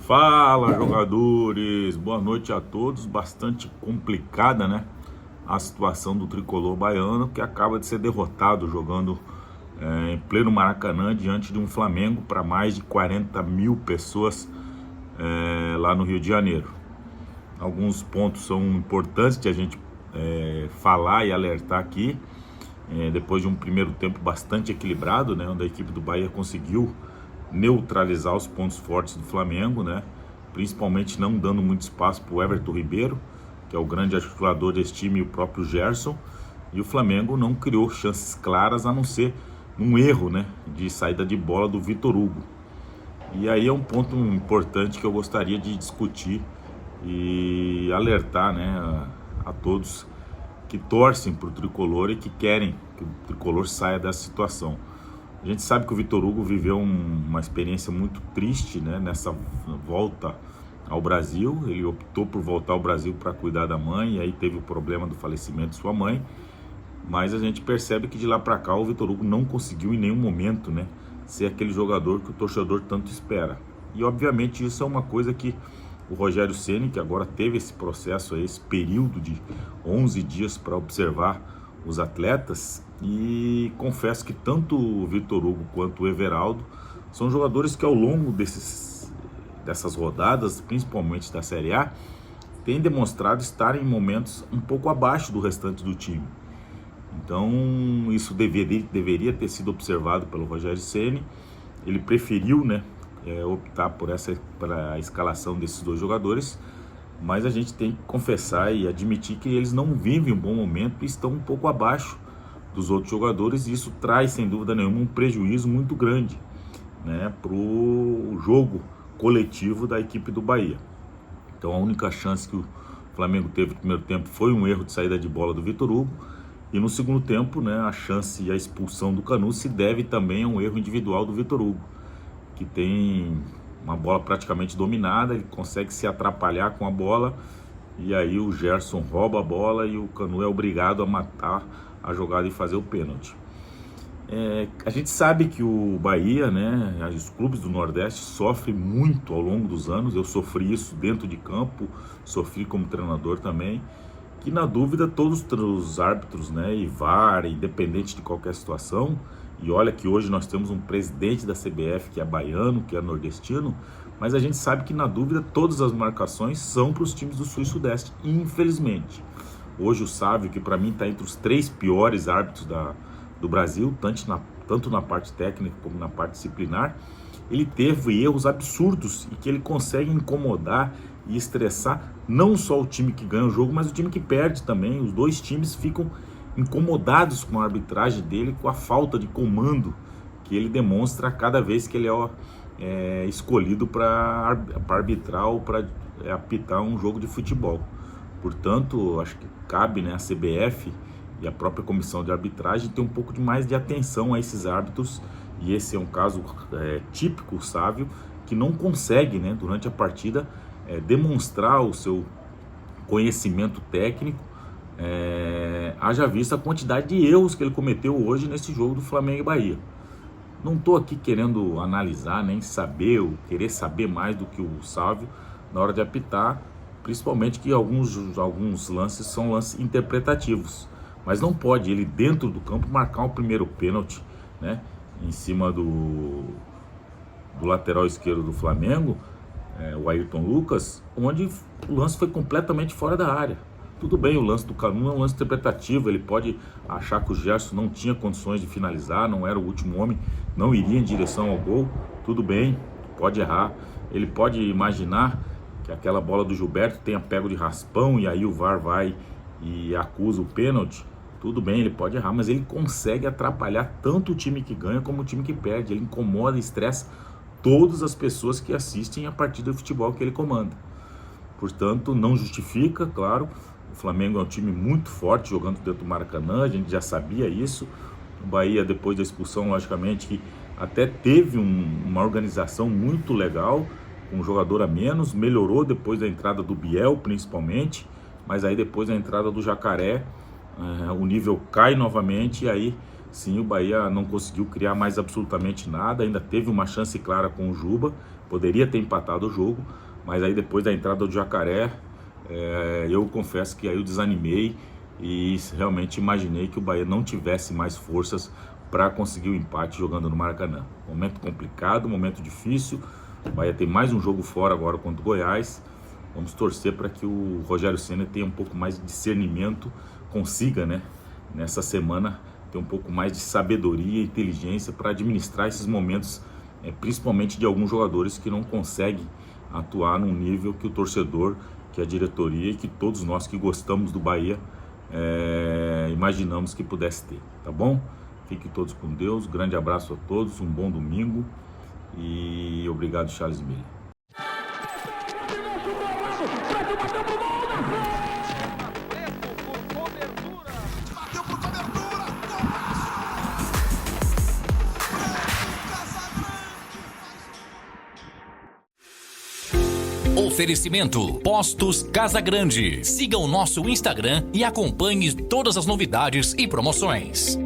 Fala, jogadores! Boa noite a todos. Bastante complicada, né? A situação do tricolor baiano, que acaba de ser derrotado jogando em pleno Maracanã diante de um Flamengo para mais de 40 mil pessoas lá no Rio de Janeiro. Alguns pontos são importantes de a gente falar e alertar aqui. Depois de um primeiro tempo bastante equilibrado, né? Onde a equipe do Bahia conseguiu neutralizar os pontos fortes do Flamengo, né? Principalmente não dando muito espaço para o Everton Ribeiro, que é o grande articulador desse time, e o próprio Gerson. E o Flamengo não criou chances claras, a não ser um erro, né, de saída de bola do Vitor Hugo. E aí é um ponto importante que eu gostaria de discutir e alertar, né, a todos que torcem para o tricolor e que querem que o tricolor saia dessa situação. A gente sabe que o Vitor Hugo viveu uma experiência muito triste, né, nessa volta ao Brasil. Ele optou por voltar ao Brasil para cuidar da mãe, e aí teve o problema do falecimento de sua mãe. Mas a gente percebe que de lá para cá o Vitor Hugo não conseguiu em nenhum momento, né, ser aquele jogador que o torcedor tanto espera. E obviamente isso é uma coisa que o Rogério Ceni, que agora teve esse processo, esse período de 11 dias para observar os atletas, e confesso que tanto o Vitor Hugo quanto o Everaldo são jogadores que ao longo dessas rodadas, principalmente da Série A, têm demonstrado estar em momentos um pouco abaixo do restante do time. Então isso deveria ter sido observado pelo Rogério Ceni. Ele preferiu, né, optar para a escalação desses dois jogadores, mas a gente tem que confessar e admitir que eles não vivem um bom momento e estão um pouco abaixo dos outros jogadores, e isso traz, sem dúvida nenhuma, um prejuízo muito grande, né, para o jogo coletivo da equipe do Bahia. Então a única chance que o Flamengo teve no primeiro tempo foi um erro de saída de bola do Vitor Hugo, e no segundo tempo, né, a chance e a expulsão do Canu se deve também a um erro individual do Vitor Hugo, que tem uma bola praticamente dominada, ele consegue se atrapalhar com a bola, e aí o Gerson rouba a bola e o Canu é obrigado a matar a jogada e fazer o pênalti. A gente sabe que o Bahia, né, os clubes do Nordeste sofrem muito ao longo dos anos. Eu sofri isso dentro de campo, sofri como treinador também, que na dúvida todos os árbitros, né, e VAR, independente de qualquer situação. E olha que hoje nós temos um presidente da CBF que é baiano, que é nordestino, mas a gente sabe que na dúvida todas as marcações são para os times do Sul e Sudeste, infelizmente. Hoje o Sávio, que para mim está entre os 3 piores árbitros do Brasil, tanto na parte técnica como na parte disciplinar, ele teve erros absurdos e que ele consegue incomodar e estressar não só o time que ganha o jogo, mas o time que perde também. Os dois times ficam incomodados com a arbitragem dele, com a falta de comando que ele demonstra cada vez que ele é escolhido para arbitrar ou para apitar um jogo de futebol. Portanto, acho que cabe, né, a CBF e a própria comissão de arbitragem ter um pouco de mais de atenção a esses árbitros, e esse é um caso típico, Sávio, que não consegue, né, durante a partida demonstrar o seu conhecimento técnico, haja vista a quantidade de erros que ele cometeu hoje nesse jogo do Flamengo e Bahia. Não estou aqui querendo analisar, nem saber, ou querer saber mais do que o Sávio na hora de apitar, principalmente que alguns lances são lances interpretativos, mas não pode ele dentro do campo marcar o primeiro pênalti, né, em cima do lateral esquerdo do Flamengo, o Ayrton Lucas, onde o lance foi completamente fora da área. Tudo bem, o lance do Canu é um lance interpretativo, ele pode achar que o Gerson não tinha condições de finalizar, não era o último homem, não iria em direção ao gol, tudo bem, pode errar. Ele pode imaginar que aquela bola do Gilberto tenha pego de raspão e aí o VAR vai e acusa o pênalti. Tudo bem, ele pode errar, mas ele consegue atrapalhar tanto o time que ganha como o time que perde. Ele incomoda e estressa todas as pessoas que assistem a partida de futebol que ele comanda. Portanto, não justifica, claro. O Flamengo é um time muito forte jogando dentro do Maracanã, a gente já sabia isso. O Bahia, depois da expulsão, logicamente, que até teve uma organização muito legal, com um jogador a menos, melhorou depois da entrada do Biel, principalmente, mas aí depois da entrada do Jacaré, o nível cai novamente, e aí sim o Bahia não conseguiu criar mais absolutamente nada. Ainda teve uma chance clara com o Juba, poderia ter empatado o jogo, mas aí depois da entrada do Jacaré, eu confesso que aí eu desanimei e realmente imaginei que o Bahia não tivesse mais forças para conseguir o empate jogando no Maracanã. Momento complicado, momento difícil. O Bahia tem mais um jogo fora agora contra o Goiás. Vamos torcer para que o Rogério Ceni tenha um pouco mais de discernimento, consiga, né, nessa semana ter um pouco mais de sabedoria e inteligência para administrar esses momentos, principalmente de alguns jogadores que não conseguem atuar num nível que o torcedor, que a diretoria e que todos nós que gostamos do Bahia imaginamos que pudesse ter, tá bom? Fiquem todos com Deus, grande abraço a todos, um bom domingo e obrigado, Charles Miller. Oferecimento Postos Casa Grande. Siga o nosso Instagram e acompanhe todas as novidades e promoções.